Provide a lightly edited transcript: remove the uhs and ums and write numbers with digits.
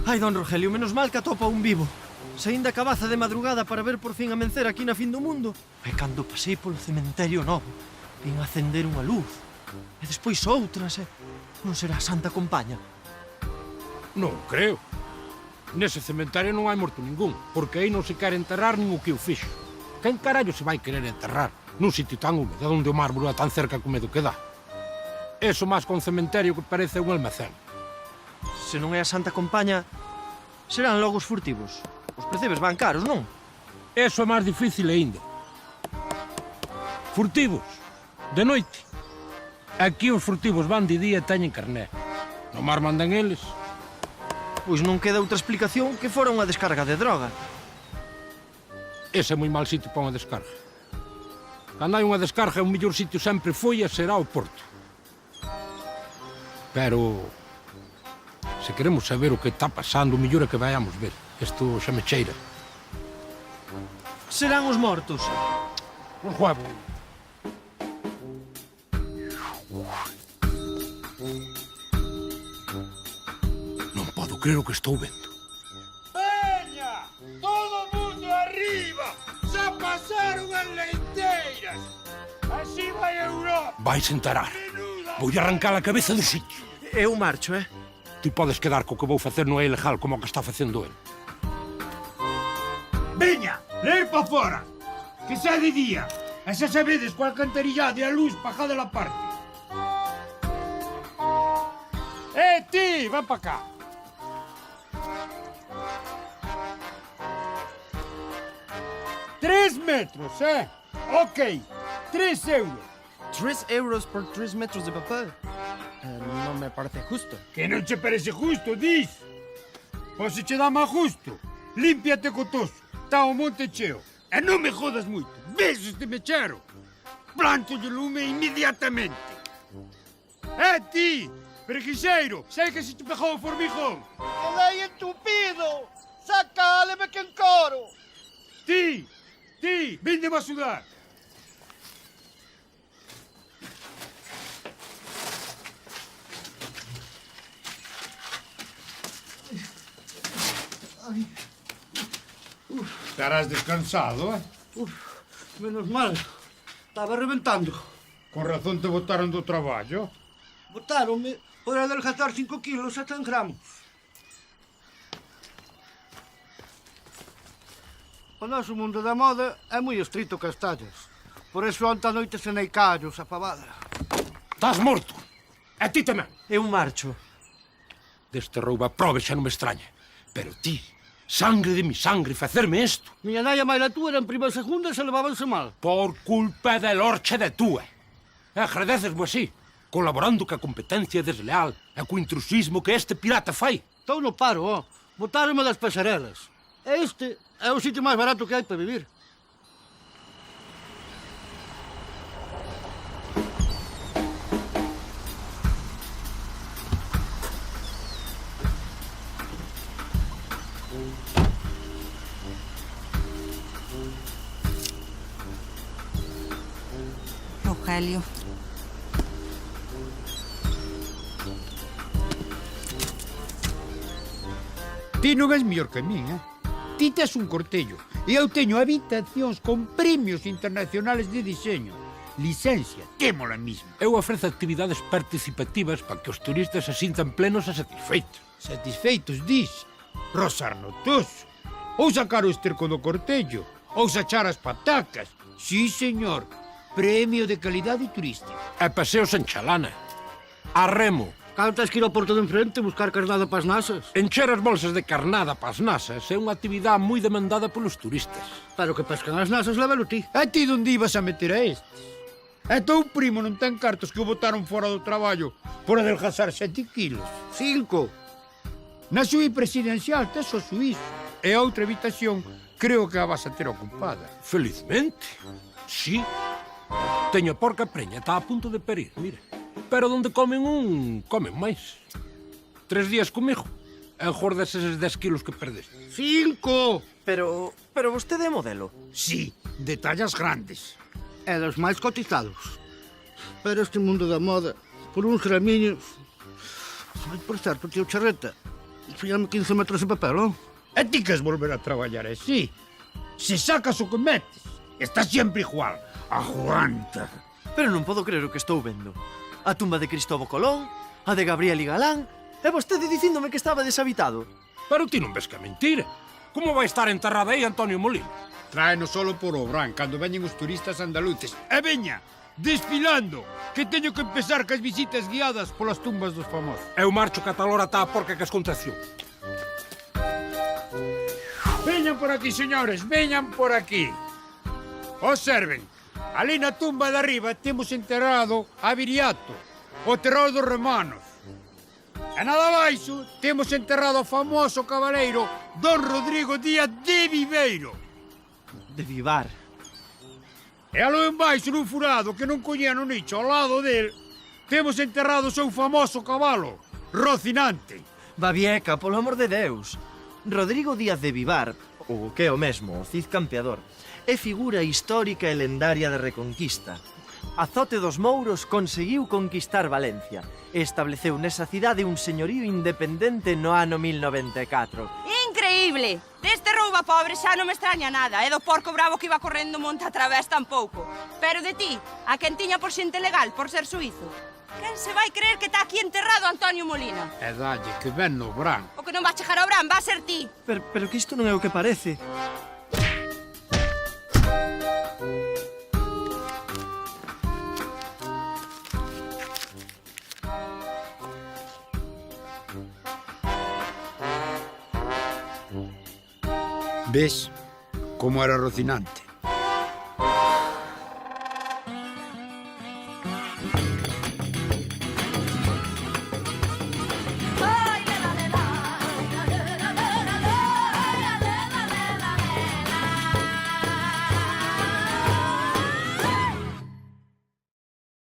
Ai, don Rogelio, menos mal que atopa un vivo. Saín da cabaza de madrugada para ver por fin amencer aquí na fin do mundo. E cando pasei polo cementerio novo, vin acender unha luz. E despois outras, non será a Santa Compaña? Non creo. Nese cementerio non hai morto ningún, porque aí non se quere enterrar nin o que o fixo. Quen carallo se vai querer enterrar nun sitio tan húmedo onde o mármore é tan cerca co medo que dá? Eso máis con cementerio que parece un almacén. Se non é a Santa Compaña, serán logo os furtivos. Os percebes van caros, non? Eso é máis difícil aínda. Furtivos, de noite. Aquí os furtivos van de día e teñen carné. No mar mandan eles. Pois non queda outra explicación que fora unha descarga de droga. Ese é moi mal sitio para unha descarga. Cando hai unha descarga, o mellor sitio sempre foi e será o porto. Pero se queremos saber o que está pasando, o mellor é que vayamos ver. Isto xa me cheira. Serán os mortos. Os huevos. Non podo crer o que estou vendo. Veña! Todo o mundo arriba! Xa pasaron as leiteiras! Así vai Europa! Vais enterar. Vou arrancar a cabeza do sitio. Eu marcho, Ti podes quedar co que vou facer non é ilegal como o que está facendo el. Veña! Ler pa fora! Que xa de día! E xa sabedes coa alcantarillada e a luz pa cada la parte. Ti! Ven pa cá! 3 metros, Ok. 3 euros. 3 euros por 3 metros de papel. No me parece justo. Que non che parece justo, dis? Pois se che dá máis justo. Límpiate co toso. Está o monte cheo. E non me jodas moito. Ves este mechero? Planto de lume inmediatamente. Ti! Preguixeiro, sei que se te pegou o formigón. ¡Quedai entupido! ¡Sacáleme que encoro! Ti, víndeme a sudar. Estarás descansado, Menos mal. Estaba reventando. Con razón te botaron do traballo. Botáronme por adelgazar 5 kilos a 100 gramos. O noso mundo da moda é moi estrito que as tallas. Por eso onta noite cenei callos a pavada. Estás morto. E ti tamén. Eu marcho. Deste rouba prove xa non me extraña. Pero ti, sangre de mi sangre, facerme isto. Miña nai e maila túa eran prima e segunda e se levábanse mal. Por culpa de lorche de túa. E agradecesmo así, colaborando ca competencia desleal e co intrusismo que este pirata fai. Estou no paro, Botáronme das pasarelas. E este é o sitio máis barato que hai para vivir. Rogelio. Ti non és mellor que min, Ti tes un cortello e eu teño habitacións con premios internacionales de diseño. Licencia, témola misma. Eu ofrezo actividades participativas para que os turistas se sintan plenos e satisfeitos. Satisfeitos, dis? Rosar no toso. Ou sacar o esterco do cortello. Ou sachar as patacas. Sí, señor. Premio de calidade turística. E paseos en chalana. A remo. Cando tens que ir ao porto de enfrente buscar carnada para as nasas. Encher as bolsas de carnada para as nasas é unha actividade moi demandada polos turistas. Pero que pescan as nasas, levelo ti. A ti onde ibas a meter a estes? E teu primo non ten cartos que o botaron fora do traballo por adelgazar 7 kilos. 5. Na sui presidencial tes o suízo. E a outra habitación creo que a vas a ter ocupada. Felizmente. Sí. Teño a porca preña, está a punto de parir, mire. Pero donde comen un, comen máis. 3 días comigo, engordas eses 10 kilos que perdeste. 5. Pero vostede é modelo. Sí, de tallas grandes. É dos máis cotizados. Pero este mundo da moda, por uns gramiños... Ai, por certo, tío Charreta, Fíjame 15 metros de papel, non? E ti queres volver a traballar así? Se sacas o que metes, está sempre igual. Aguanta. Pero non podo creer o que estou vendo. A tumba de Cristóbal Colón, a de Gabriel y Galán, e vostede dicíndome que estaba deshabitado. Pero ti non ves que é mentira. Como vai estar enterrada aí Antonio Molina? Tráenos solo por Obrán, cando veñen os turistas andaluces. E veña, desfilando, que teño que empezar cas visitas guiadas polas tumbas dos famosos. Eu marcho que a tal hora está a porca que as contraccións. Veñan por aquí, señores, veñan por aquí. Observen, ali na tumba de arriba temos enterrado a Viriato, o terror dos romanos. E nada baixo temos enterrado o famoso cabaleiro Don Rodrigo Díaz de Viveiro. De Vivar. E alo en baixo nun furado que non coñía no nicho ao lado del, temos enterrado o seu famoso cabalo, Rocinante. Babieca, polo amor de Deus. Rodrigo Díaz de Vivar, o que é o mesmo, o Cid Campeador, é figura histórica e lendaria de Reconquista. Azote dos Mouros conseguiu conquistar Valencia e estableceu nesa cidade un señorío independente no ano 1094. Increíble! Deste rouba pobre xa non me extraña nada, e do porco bravo que iba correndo monte a través tampouco. Pero de ti, a quen tiña por xente legal, por ser suizo. Quen se vai creer que está aquí enterrado Antonio Molina? E dalle que ven no Obrán. O que non va chegar ao Bran va ser ti. Pero que isto non é o que parece. Ves como era Rocinante?